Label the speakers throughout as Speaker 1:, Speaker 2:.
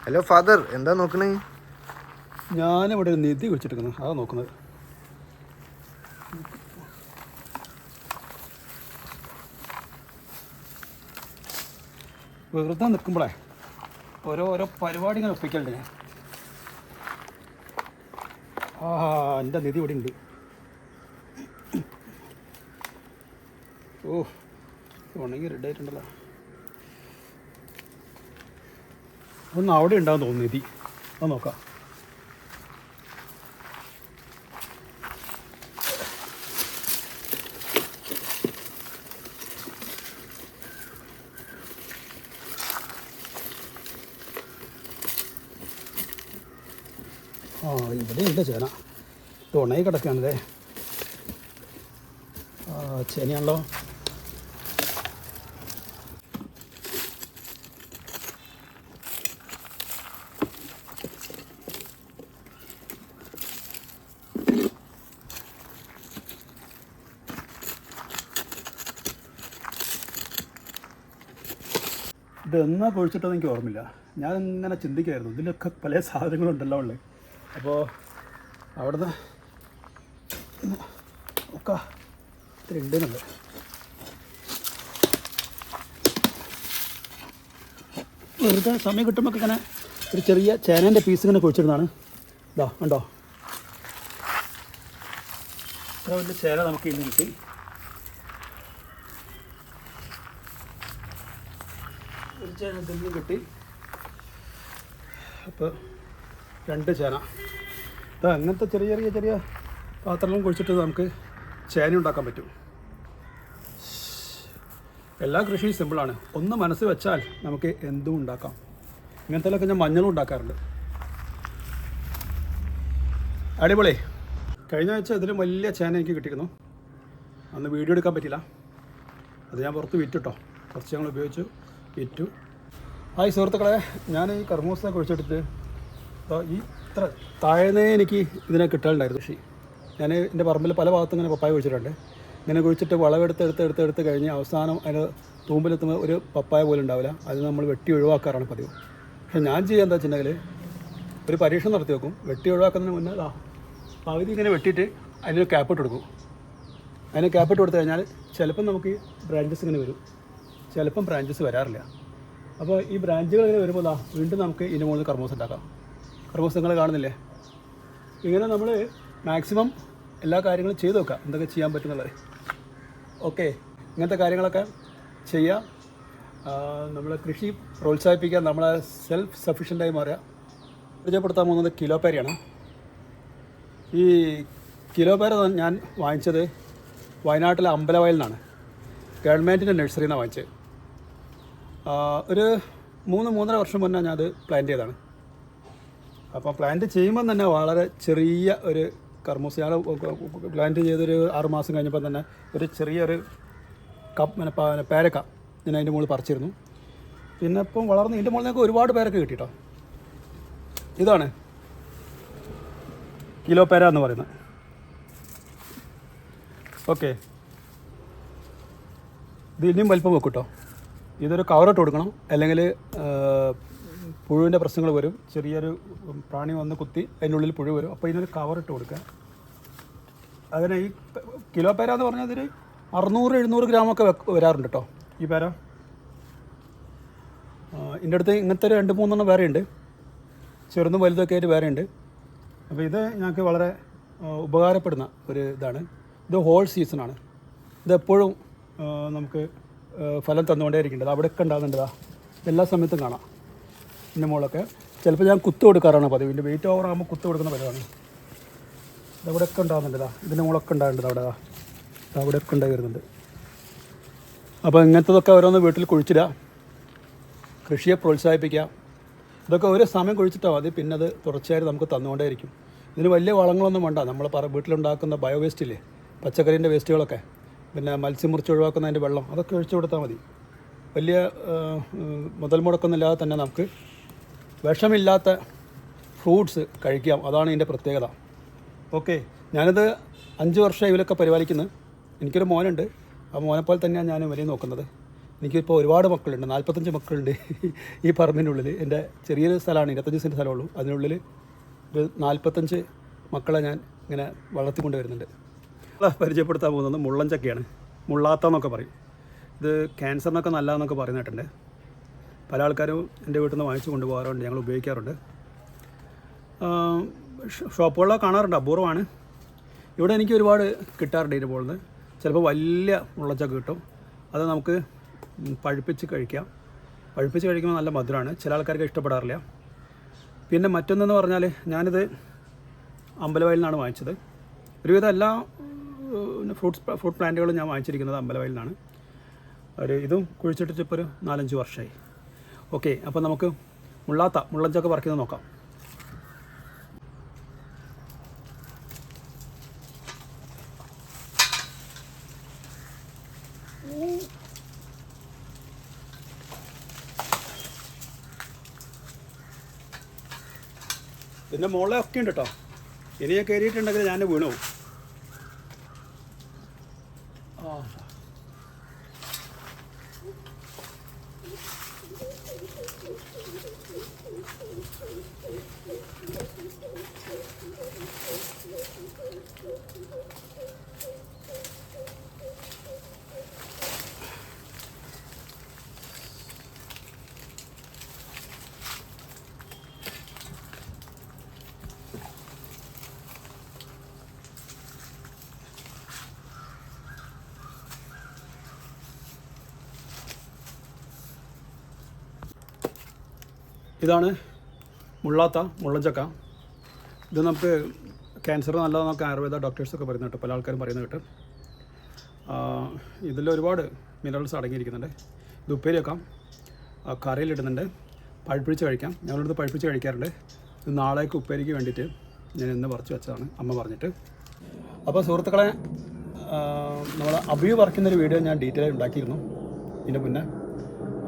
Speaker 1: Hello father, എന്താ നോക്കണേ?
Speaker 2: ഞാനിവിടെ ഒരു നിധി കുഴിച്ചിട്ടിരിക്കുന്നു, അതാ നോക്കുന്നത്. വെറുതെ നിൽക്കുമ്പോഴേ ഓരോ പരിപാടി ഇങ്ങനെ ഒപ്പിക്കലുണ്ട് ഞാൻ. എൻ്റെ നിധി ഇവിടെ ഉണ്ട്. ഓ, ഉണങ്ങി റെഡി ആയിട്ടുണ്ടല്ലോ. ഒന്ന് അവിടെ ഉണ്ടാകും തോന്നുന്നു നിധി. അത് നോക്കാം. ഇവിടെ ഉണ്ട് ചേന. ഇത് ഉണങ്ങി കിടക്കുകയാണല്ലേ. ചേനയാണല്ലോ. ഇതെന്നാ കുഴിച്ചിട്ടെന്ന് എനിക്ക് ഓർമ്മയില്ല. ഞാനിങ്ങനെ ചിന്തിക്കുമായിരുന്നു, ഇതിലൊക്കെ പല സാധനങ്ങളുണ്ടല്ലോ ഉള്ളത്. അപ്പോൾ അവിടുന്ന് ഒക്കെ ഇത്തിരി ഉണ്ടെന്നുണ്ട്. വെറുതെ സമയം കിട്ടുമ്പോൾ ഇങ്ങനെ ഒരു ചെറിയ ചേനേൻ്റെ പീസ് ഇങ്ങനെ കുഴിച്ചിരുന്നതാണ്. ഇതാ ഉണ്ടോ, ഇത്ര വലിയ ചേന നമുക്ക് ഇന്ന് കിട്ടി. ഒരു ചേന ഇതിൽ കിട്ടി. അപ്പോൾ 2 ചേന. ഇതാ അങ്ങനത്തെ ചെറിയ പാത്രങ്ങളും കുഴിച്ചിട്ട് നമുക്ക് ചേന ഉണ്ടാക്കാൻ പറ്റും. എല്ലാ കൃഷിയും സിമ്പിളാണ്. ഒന്ന് മനസ്സ് വെച്ചാൽ നമുക്ക് എന്തും ഉണ്ടാക്കാം. ഇങ്ങനത്തേലൊക്കെ ഞാൻ മഞ്ഞളും ഉണ്ടാക്കാറുണ്ട്. അടിപൊളി. കഴിഞ്ഞ ആഴ്ച ഇതിലും വലിയ ചേന എനിക്ക് കിട്ടിയിരുന്നു. അന്ന് വീഡിയോ എടുക്കാൻ പറ്റില്ല. അത് ഞാൻ പുറത്ത് വിറ്റിട്ടോ. കുറച്ച് ഞങ്ങൾ ഉപയോഗിച്ചു, വിറ്റു. ഹായ് സുഹൃത്തുക്കളെ, ഞാൻ ഈ കർമൂസ കുഴിച്ചെടുത്ത് ഈ ഇത്ര താഴ്ന്നേ എനിക്ക് ഇതിനെ കിട്ടാനുണ്ടായിരുന്നു കൃഷി. ഞാൻ എൻ്റെ പറമ്പിൽ പല ഭാഗത്തും ഇങ്ങനെ പപ്പായ കുഴിച്ചിട്ടുണ്ട്. ഇങ്ങനെ കുഴിച്ചിട്ട് വളവെടുത്ത് കഴിഞ്ഞ് അവസാനം അതിന് തൂമ്പിലെത്തുമ്പോൾ ഒരു പപ്പായ പോലും ഉണ്ടാവില്ല. അത് നമ്മൾ വെട്ടി ഒഴിവാക്കാറാണ് പതിവ്. പക്ഷേ ഞാൻ ചെയ്യുക എന്താ വെച്ചിട്ടുണ്ടെങ്കിൽ ഒരു പരീക്ഷണം നടത്തി വെക്കും. വെട്ടി ഒഴിവാക്കുന്നതിന് മുന്നേ പകുതി ഇങ്ങനെ വെട്ടിയിട്ട് അതിന് ക്യാപ്പിട്ട് കൊടുക്കും. അതിന് ക്യാപ്പിട്ട് കൊടുത്തു കഴിഞ്ഞാൽ ചിലപ്പം നമുക്ക് ഈ ബ്രാഞ്ചസ് ഇങ്ങനെ വരും, ചിലപ്പം ബ്രാഞ്ചസ് വരാറില്ല. അപ്പോൾ ഈ ബ്രാഞ്ചുകൾ ഇങ്ങനെ വരുമ്പോൾ വീണ്ടും നമുക്ക് ഇതിന് മുകളിൽ കർമൂസ ഉണ്ടാക്കാം. കർമൂസ നിങ്ങൾ കാണുന്നില്ലേ? ഇങ്ങനെ നമ്മൾ മാക്സിമം എല്ലാ കാര്യങ്ങളും ചെയ്ത് നോക്കാം, എന്തൊക്കെ ചെയ്യാൻ പറ്റുന്നുള്ളത്. ഓക്കെ, ഇങ്ങനത്തെ കാര്യങ്ങളൊക്കെ ചെയ്യാം. നമ്മൾ കൃഷി പ്രോത്സാഹിപ്പിക്കാൻ, നമ്മളെ സെൽഫ് സഫീഷ്യൻ്റായി മാറുക. പരിചയപ്പെടുത്താൻ പോകുന്നത് കിലോ പേരയാണ്. ഈ കിലോ പേര ഞാൻ വാങ്ങിച്ചത് വയനാട്ടിലെ അമ്പലവയലിൽ നിന്നാണ്. ഗവൺമെൻറ്റിൻ്റെ നഴ്സറിയിൽ നിന്നാണ് വാങ്ങിച്ചത്. ഒരു 3-3.5 വർഷം മുന്നേ ഞാൻ അത് പ്ലാന്റ് ചെയ്തതാണ്. അപ്പോൾ പ്ലാന്റ് ചെയ്യുമ്പോൾ തന്നെ വളരെ ചെറിയ ഒരു കർമൂസ, ഞാൻ പ്ലാന്റ് ചെയ്തൊരു 6 മാസം കഴിഞ്ഞപ്പോൾ തന്നെ ഒരു ചെറിയൊരു പേരക്ക ഞാൻ അതിൻ്റെ മുകളിൽ പറിച്ചിരുന്നു. പിന്നെ ഇപ്പം വളർന്ന് ഇതിൻ്റെ മുകളിൽ നിന്നൊക്കെ ഒരുപാട് പേരക്ക കിട്ടിട്ടോ. ഇതാണ് കിലോ പേര എന്ന് പറയുന്നത്. ഓക്കെ, ഇത് ഇനിയും വലിപ്പം വെക്കും കേട്ടോ. ഇതൊരു കവറിട്ട് കൊടുക്കണം, അല്ലെങ്കിൽ പുഴുവിൻ്റെ പ്രശ്നങ്ങൾ വരും. ചെറിയൊരു പ്രാണി വന്ന് കുത്തി അതിനുള്ളിൽ പുഴു വരും. അപ്പോൾ ഇതിനൊരു കവറിട്ട് കൊടുക്കുക. അതിന് ഈ കിലോ പേര എന്ന് പറഞ്ഞാൽ ഇതൊരു 600-700 ഗ്രാമൊക്കെ വരാറുണ്ട് കേട്ടോ ഈ പേര. ഇതിൻ്റെ അടുത്ത് ഇങ്ങനത്തെ ഒരു 2-3 വേറെ ഉണ്ട്, ചെറുതും വലുതൊക്കെ ആയിട്ട് വേറെ ഉണ്ട്. അപ്പോൾ ഇത് ഞങ്ങൾക്ക് വളരെ ഉപകാരപ്പെടുന്ന ഒരു ഇതാണ്. ഇത് ഹോൾ സീസണാണ്. ഇതെപ്പോഴും നമുക്ക് ഫലം തന്നുകൊണ്ടേ ഇരിക്കേണ്ടത്. അവിടെയൊക്കെ ഉണ്ടാകുന്നുണ്ട്, എല്ലാ സമയത്തും കാണാം. ഇതിൻ്റെ മുകളിലൊക്കെ ചിലപ്പോൾ ഞാൻ കുത്ത് കൊടുക്കാറാണ് പതിവ്. ഇതിൻ്റെ വെയിറ്റ് ഓവർ ആകുമ്പോൾ കുത്ത് കൊടുക്കുന്ന പതിവാണ്. ഇതവിടെയൊക്കെ ഉണ്ടാകുന്നുണ്ട്, ഇതിൻ്റെ മുകളൊക്കെ ഉണ്ടാകുന്നുണ്ട്, അവിടെയൊക്കെ ഉണ്ടായി വരുന്നുണ്ട്. അപ്പോൾ ഇങ്ങനത്തതൊക്കെ ഓരോന്ന് വീട്ടിൽ കുഴിച്ചിടുക, കൃഷിയെ പ്രോത്സാഹിപ്പിക്കുക. ഇതൊക്കെ ഒരു സമയം കുഴിച്ചിട്ടാൽ മതി, പിന്നെ അത് തുടർച്ചയായിട്ട് നമുക്ക് തന്നുകൊണ്ടേയിരിക്കും. ഇതിന് വലിയ വളങ്ങളൊന്നും വേണ്ട. നമ്മൾ വീട്ടിലുണ്ടാക്കുന്ന ബയോ വേസ്റ്റില്ലേ, പച്ചക്കറീൻ്റെ വേസ്റ്റുകളൊക്കെ, പിന്നെ മത്സ്യം മുറിച്ച് ഒഴിവാക്കുന്നതിൻ്റെ വെള്ളം, അതൊക്കെ ഒഴിച്ചു കൊടുത്താൽ മതി. വലിയ മുതൽ മുടക്കൊന്നുമില്ലാതെ തന്നെ നമുക്ക് വിഷമില്ലാത്ത ഫ്രൂട്ട്സ് കഴിക്കാം. അതാണ് ഇതിൻ്റെ പ്രത്യേകത. ഓക്കെ, ഞാനിത് 5 വർഷം ഇവരൊക്കെ പരിപാലിക്കുന്നത്. എനിക്കൊരു മോനുണ്ട്. ആ മോനെപ്പോലെ തന്നെയാണ് ഞാൻ ഇവരെയും നോക്കുന്നത്. എനിക്കിപ്പോൾ ഒരുപാട് മക്കളുണ്ട്, 45 മക്കളുണ്ട് ഈ പറമ്പിൻ്റെ ഉള്ളിൽ. എൻ്റെ ചെറിയൊരു സ്ഥലമാണ്, 25 സെൻറ്റ് സ്ഥലമുള്ളൂ. അതിനുള്ളിൽ ഒരു 45 മക്കളെ ഞാൻ ഇങ്ങനെ വളർത്തിക്കൊണ്ട് വരുന്നുണ്ട്. പരിചയപ്പെടുത്താൻ പോകുന്നത് മുള്ളൻ ചക്കയാണ്. മുള്ളാത്ത എന്നൊക്കെ പറയും. ഇത് ക്യാൻസറിനൊക്കെ നല്ലതെന്നൊക്കെ പറയുന്ന കേട്ടിട്ടുണ്ട്. പല ആൾക്കാരും എൻ്റെ വീട്ടിൽ നിന്ന് വാങ്ങിച്ച് കൊണ്ടുപോകാറുണ്ട്, ഞങ്ങൾ ഉപയോഗിക്കാറുണ്ട്. ഷോപ്പുകളിലൊക്കെ കാണാറുണ്ട്, അപൂർവമാണ്. ഇവിടെ എനിക്ക് ഒരുപാട് കിട്ടാറുണ്ട് ഇതിൻ്റെ മുകളിൽ നിന്ന്. ചിലപ്പോൾ വലിയ മുള്ളച്ചക്ക കിട്ടും. അത് നമുക്ക് പഴുപ്പിച്ച് കഴിക്കാം. പഴുപ്പിച്ച് കഴിക്കുമ്പോൾ നല്ല മധുരമാണ്, ചില ആൾക്കാർക്ക് ഇഷ്ടപ്പെടാറില്ല. പിന്നെ മറ്റൊന്നെന്ന് പറഞ്ഞാൽ, ഞാനിത് അമ്പലവയലിൽ നിന്നാണ് വാങ്ങിച്ചത്. ഒരുവിധം എല്ലാ ഫ്രൂട്ട് പ്ലാന്റുകളും ഞാൻ വാങ്ങിച്ചിരിക്കുന്നത് അമ്പലവയലിൽ നിന്നാണ്. ഇതും കുഴിച്ചിട്ടിട്ട് ഇപ്പോൾ ഒരു 4-5 വർഷമായി. ഓക്കെ, അപ്പോൾ നമുക്ക് മുള്ളച്ചക്ക പറിക്കുന്നത് നോക്കാം. ഇതിൻ്റെ മുകളിലെ ഒക്കെ ഉണ്ട് കേട്ടോ. ഇനി ഞാൻ കയറിയിട്ടുണ്ടെങ്കിൽ ഞാൻ വീണു. ഇതാണ് മുള്ളച്ചക്ക. ഇത് നമുക്ക് ക്യാൻസർ നല്ലതെന്നൊക്കെ ആയുർവേദ ഡോക്ടേഴ്സൊക്കെ പറയുന്നത് കേട്ടോ, പല ആൾക്കാരും പറയുന്നത് കേട്ടോ. ഇതിൽ ഒരുപാട് മിനറൽസ് അടങ്ങിയിരിക്കുന്നുണ്ട്. ഇത് ഉപ്പേരി വെക്കാം, കറിയിലിടുന്നുണ്ട്, പഴുപ്പിച്ച് കഴിക്കാം. ഞങ്ങളിത് പഴുപ്പിച്ച് കഴിക്കാറുണ്ട്. ഇത് നാളേക്ക് ഉപ്പേരിക്ക് വേണ്ടിയിട്ട് ഞാൻ ഇന്ന് പറിച്ച് വെച്ചതാണ്, അമ്മ പറഞ്ഞിട്ട്. അപ്പോൾ സുഹൃത്തുക്കളെ, നമ്മൾ അബിയു പറിക്കുന്നൊരു വീഡിയോ ഞാൻ ഡീറ്റെയിൽ ആയി ഉണ്ടാക്കിയിരുന്നു ഇതിൻ്റെ മുന്നേ.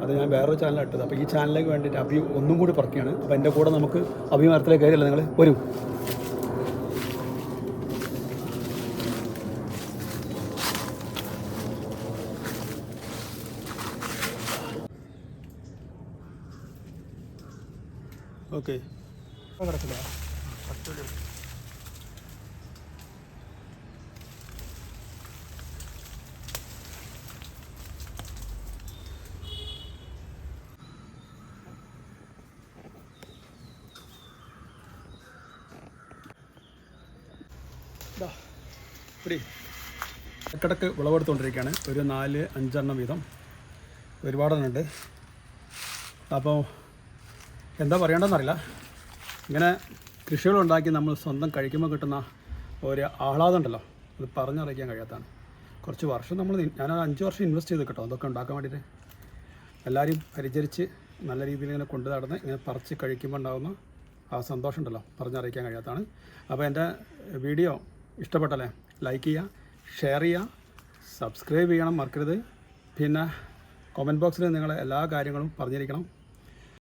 Speaker 2: അത് ഞാൻ വേറൊരു ചാനലാണ് ഇട്ടത്. അപ്പോൾ ഈ ചാനലിലേക്ക് വേണ്ടിയിട്ട് അബിയു ഒന്നും കൂടി പറിക്കുകയാണ്. അപ്പോൾ എൻ്റെ കൂടെ നമുക്ക് അബിയു മരത്തിലേക്ക് കയറിയല്ല, നിങ്ങൾ വരൂ. ഓക്കെ, കിടക്കില്ല. ഇവിടെ ഇടയ്ക്കിടയ്ക്ക് വിളവെടുത്തുകൊണ്ടിരിക്കുകയാണ്. ഒരു 4-5 വീതം ഒരുപാടെണ്ണുണ്ട്. അപ്പോൾ എന്താ പറയേണ്ടതെന്നറിയില്ല. ഇങ്ങനെ കൃഷികളുണ്ടാക്കി നമ്മൾ സ്വന്തം കഴിക്കുമ്പോൾ കിട്ടുന്ന ഒരു ആഹ്ലാദം ഉണ്ടല്ലോ, അത് പറഞ്ഞറിയിക്കാൻ കഴിയാത്തതാണ്. കുറച്ച് വർഷം ഞാനൊരു 5 വർഷം ഇൻവെസ്റ്റ് ചെയ്ത് കേട്ടോ അതൊക്കെ ഉണ്ടാക്കാൻ വേണ്ടിയിട്ട്. എല്ലാവരും പരിചരിച്ച് നല്ല രീതിയിൽ ഇങ്ങനെ കൊണ്ടു നടന്ന് ഇങ്ങനെ പറിച്ച് കഴിക്കുമ്പോൾ ഉണ്ടാകുന്ന ആ സന്തോഷം ഉണ്ടല്ലോ, പറഞ്ഞറിയിക്കാൻ കഴിയാത്തതാണ്. അപ്പോൾ എൻ്റെ വീഡിയോ ഇഷ്ടപ്പെട്ടല്ലേ ലൈക്ക് ചെയ്യുക, ഷെയർ ചെയ്യുക, സബ്സ്ക്രൈബ് ചെയ്യണം മറക്കരുത്. പിന്നെ കമൻറ്റ് ബോക്സിൽ നിങ്ങൾ എല്ലാ കാര്യങ്ങളും പറഞ്ഞിരിക്കണം.